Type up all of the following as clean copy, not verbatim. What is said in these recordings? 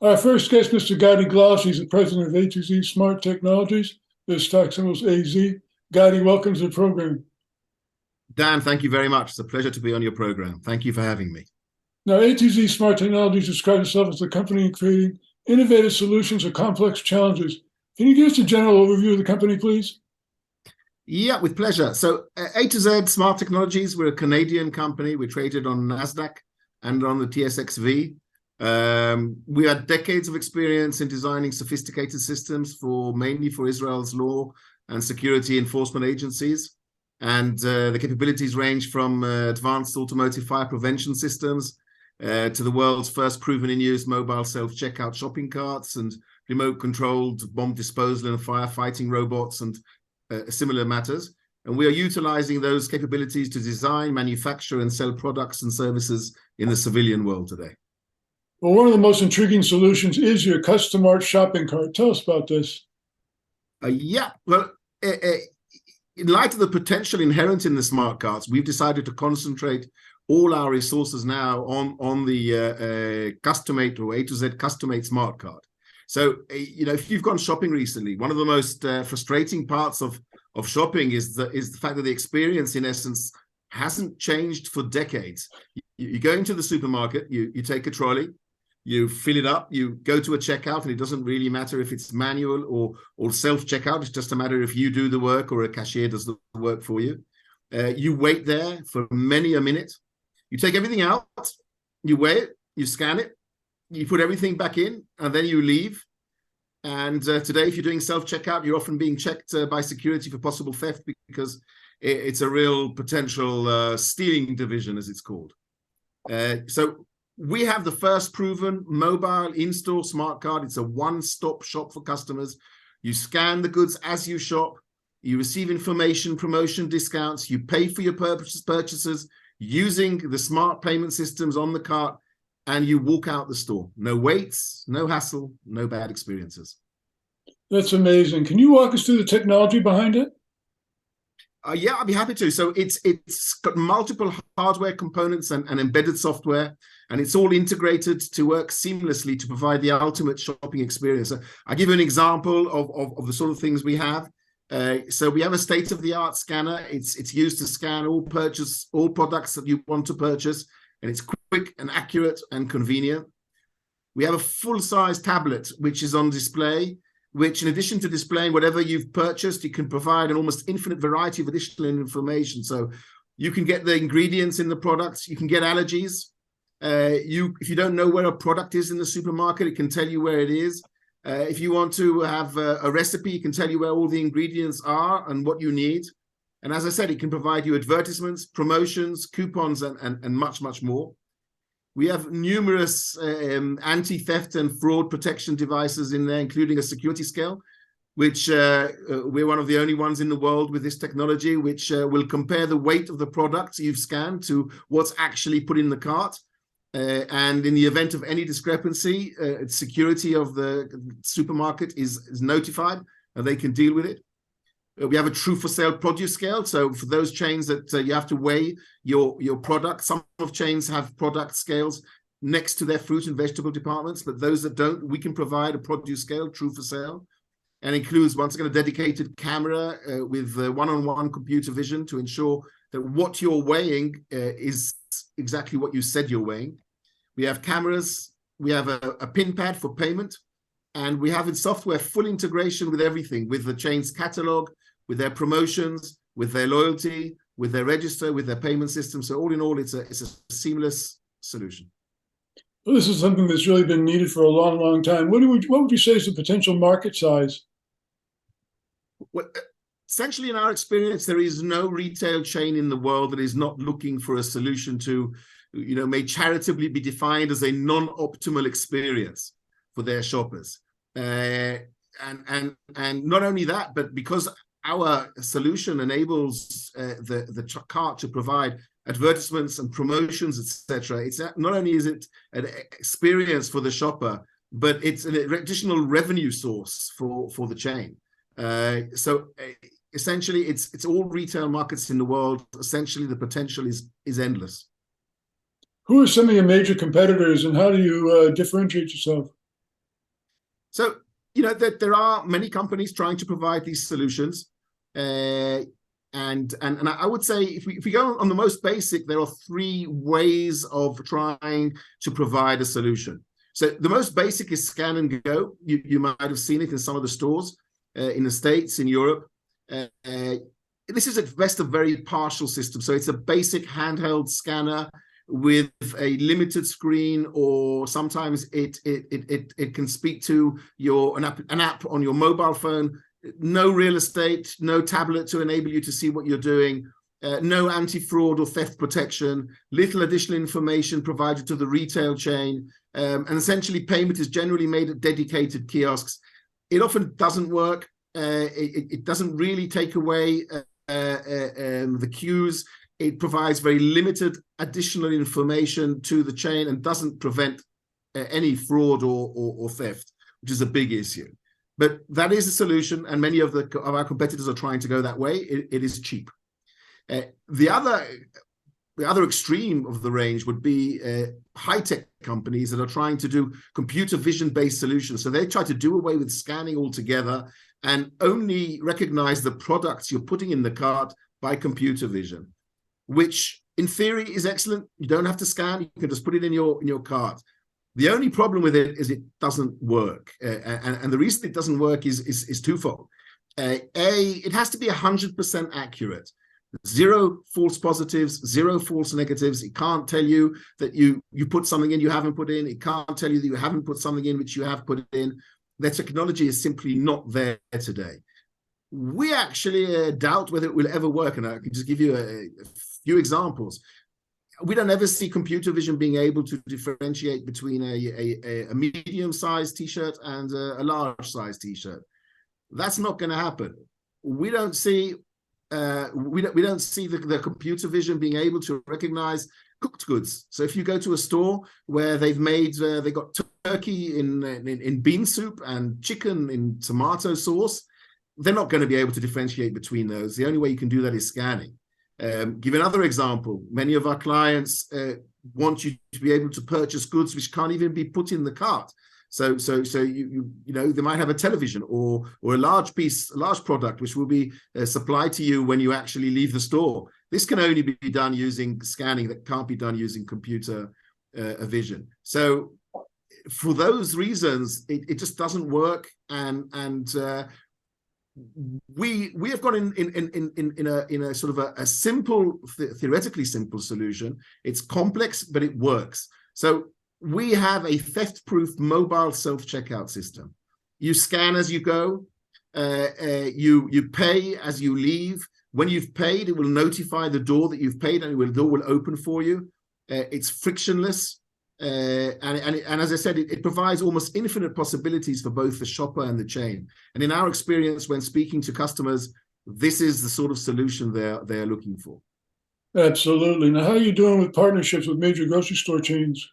Our first guest, Mr. Gadi Glaus. He's the president of A2Z Smart Technologies. The stock symbol is AZ. Gadi, welcome to the program. Dan, thank you very much. It's a pleasure to be on your program. Thank you for having me. Now, A2Z Smart Technologies describes itself as a company creating innovative solutions to complex challenges. Can you give us a general overview of the company, please? Yeah, with pleasure. So A2Z Smart Technologies, we're a Canadian company. We're traded on NASDAQ and on the TSXV. We had decades of experience in designing sophisticated systems mainly for Israel's law and security enforcement agencies. And the capabilities range from advanced automotive fire prevention systems to the world's first proven in use mobile self-checkout shopping carts and remote controlled bomb disposal and firefighting robots and similar matters. And we are utilizing those capabilities to design, manufacture, and sell products and services in the civilian world today. Well, one of the most intriguing solutions is your custom art shopping cart. Tell us about this. Yeah, well, in light of the potential inherent in the smart cards, we've decided to concentrate all our resources now on the Custom-Made or A2Z Custom-Made smart card. So, if you've gone shopping recently, one of the most frustrating parts of shopping is the fact that the experience, in essence, hasn't changed for decades. You go into the supermarket, you take a trolley, you fill it up, you go to a checkout, and it doesn't really matter if it's manual or self-checkout. It's just a matter if you do the work or a cashier does the work for you. You wait there for many a minute. You take everything out, you weigh it, you scan it, you put everything back in, and then you leave. And today, if you're doing self-checkout, you're often being checked by security for possible theft because it's a real potential stealing division, as it's called. So we have the first proven mobile in-store smart card. It's a one-stop shop for customers. You scan the goods as you shop. You receive information, promotion, discounts. You pay for your purchases using the smart payment systems on the cart, and you walk out the store. No waits, no hassle, no bad experiences. That's amazing. Can you walk us through the technology behind it? Yeah, I'd be happy to. So it's got multiple hardware components and embedded software, and it's all integrated to work seamlessly to provide the ultimate shopping experience. So I'll give you an example of the sort of things we have. So we have a state-of-the-art scanner. It's used to scan all products that you want to purchase, and it's quick and accurate and convenient. We have a full-size tablet, which is on display, which in addition to displaying whatever you've purchased, you can provide an almost infinite variety of additional information. So you can get the ingredients in the products, you can get allergies. If you don't know where a product is in the supermarket, it can tell you where it is. If you want to have a recipe, it can tell you where all the ingredients are and what you need. And as I said, it can provide you advertisements, promotions, coupons, and much, much more. We have numerous anti-theft and fraud protection devices in there, including a security scale, which we're one of the only ones in the world with this technology, which will compare the weight of the products you've scanned to what's actually put in the cart. And in the event of any discrepancy, security of the supermarket is notified, and they can deal with it. We have a true for sale produce scale. So for those chains that you have to weigh your product, some of chains have product scales next to their fruit and vegetable departments, but those that don't, we can provide a produce scale, true for sale, and includes once again a dedicated camera with one-on-one computer vision to ensure that what you're weighing is exactly what you said you're weighing. We have cameras, we have a pin pad for payment, and we have in software full integration with everything, with the chain's catalog, with their promotions, with their loyalty, with their register, with their payment system. So all in all, it's a seamless solution. Well, this is something that's really been needed for a long, long time. What would you say is the potential market size? Well, essentially, in our experience, there is no retail chain in the world that is not looking for a solution to, may charitably be defined as a non-optimal experience for their shoppers. And not only that, but because our solution enables the cart to provide advertisements and promotions, etc. It's not only is it an experience for the shopper, but it's an additional revenue source for the chain. So essentially, it's all retail markets in the world. Essentially, the potential is endless. Who are some of your major competitors, and how do you differentiate yourself? So, there are many companies trying to provide these solutions. And I would say if we go on the most basic, there are three ways of trying to provide a solution. So the most basic is scan and go. You might have seen it in some of the stores in the States, in Europe. This is at best a very partial system. So it's a basic handheld scanner with a limited screen, or sometimes it can speak to an app on your mobile phone. No real estate, no tablet to enable you to see what you're doing, no anti-fraud or theft protection, little additional information provided to the retail chain, and essentially payment is generally made at dedicated kiosks. It often doesn't work. It doesn't really take away the queues. It provides very limited additional information to the chain and doesn't prevent any fraud or theft, which is a big issue. But that is a solution, and many of our competitors are trying to go that way. It is cheap. The other extreme of the range would be high-tech companies that are trying to do computer vision-based solutions. So they try to do away with scanning altogether and only recognize the products you're putting in the cart by computer vision, which in theory is excellent. You don't have to scan. You can just put it in your cart. The only problem with it is it doesn't work. And the reason it doesn't work is twofold. It has to be 100% accurate. Zero false positives, zero false negatives. It can't tell you that you put something in you haven't put in. It can't tell you that you haven't put something in which you have put in. The technology is simply not there today. We actually doubt whether it will ever work. And I can just give you a few examples. We don't ever see computer vision being able to differentiate between a medium-sized T-shirt and a large-sized T-shirt. That's not going to happen. We don't see the computer vision being able to recognize cooked goods. So if you go to a store where they got turkey in bean soup and chicken in tomato sauce, they're not going to be able to differentiate between those. The only way you can do that is scanning. Give another example. Many of our clients want you to be able to purchase goods which can't even be put in the cart. So they might have a television or a large product which will be supplied to you when you actually leave the store. This can only be done using scanning. That can't be done using computer vision. So for those reasons, it just doesn't work. And we have got in a sort of a simple, theoretically simple solution. It's complex, but it works. So we have a theft-proof mobile self-checkout system. You scan as you go. You pay as you leave. When you've paid, it will notify the door that you've paid, and the door will open for you. It's frictionless. And as I said, it provides almost infinite possibilities for both the shopper and the chain. And in our experience, when speaking to customers, this is the sort of solution they're looking for. Absolutely. Now, how are you doing with partnerships with major grocery store chains?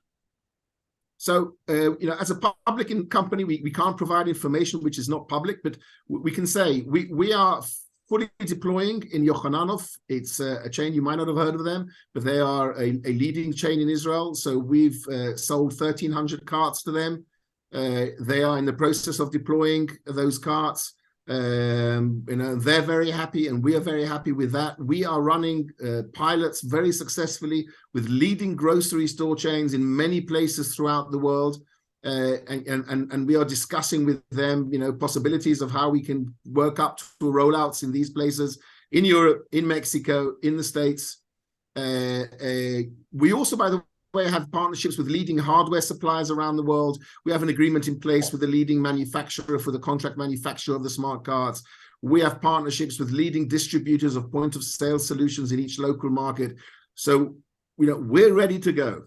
So, as a public company, we can't provide information which is not public, but we can say we are fully deploying in Yochananov. It's a chain, you might not have heard of them, but they are a leading chain in Israel. So we've sold 1,300 carts to them. They are in the process of deploying those carts. They're very happy, and we are very happy with that. We are running pilots very successfully with leading grocery store chains in many places throughout the world. And we are discussing with them, possibilities of how we can work up to rollouts in these places, in Europe, in Mexico, in the States. We also, by the way, have partnerships with leading hardware suppliers around the world. We have an agreement in place with the leading manufacturer for the contract manufacture of the smart cards. We have partnerships with leading distributors of point-of-sale solutions in each local market. So, we're ready to go.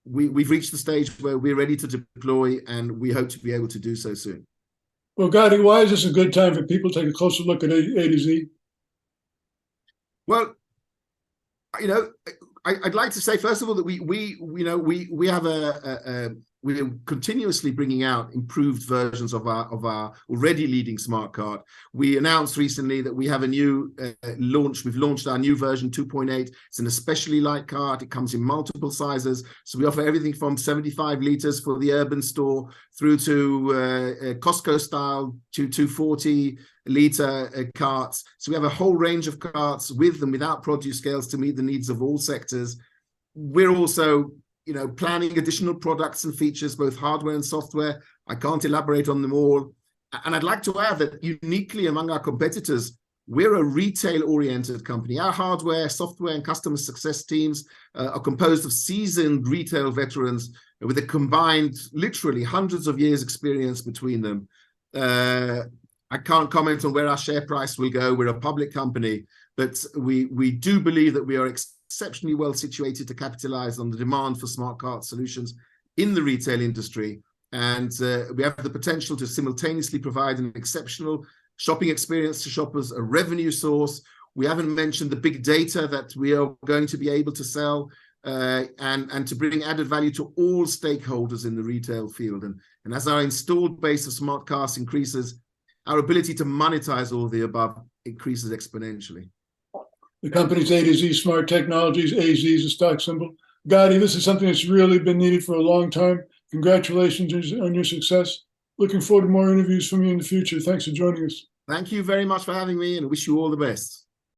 We've reached the stage where we're ready to deploy, and we hope to be able to do so soon. Well, Gadi, why is this a good time for people to take a closer look at A2Z? Well, I'd like to say, first of all, that we have we're continuously bringing out improved versions of our already leading smart card. We announced recently that we have a new launch. We've launched our new version 2.8. It's an especially light card. It comes in multiple sizes. So we offer everything from 75 liters for the urban store through to Costco style to 240-liter carts. So we have a whole range of carts with and without produce scales to meet the needs of all sectors. We're also planning additional products and features, both hardware and software. I can't elaborate on them all. And I'd like to add that uniquely among our competitors, we're a retail-oriented company. Our hardware, software, and customer success teams are composed of seasoned retail veterans with a combined, literally hundreds of years experience between them. I can't comment on where our share price will go. We're a public company, but we do believe that we are exceptionally well situated to capitalize on the demand for smart card solutions in the retail industry. And we have the potential to simultaneously provide an exceptional shopping experience to shoppers, a revenue source. We haven't mentioned the big data that we are going to be able to sell and to bring added value to all stakeholders in the retail field. And as our installed base of smart cards increases, our ability to monetize all the above increases exponentially. The company's A2Z Smart Technologies. AZ is a stock symbol. Gadi, this is something that's really been needed for a long time. Congratulations on your success. Looking forward to more interviews from you in the future. Thanks for joining us. Thank you very much for having me, and I wish you all the best.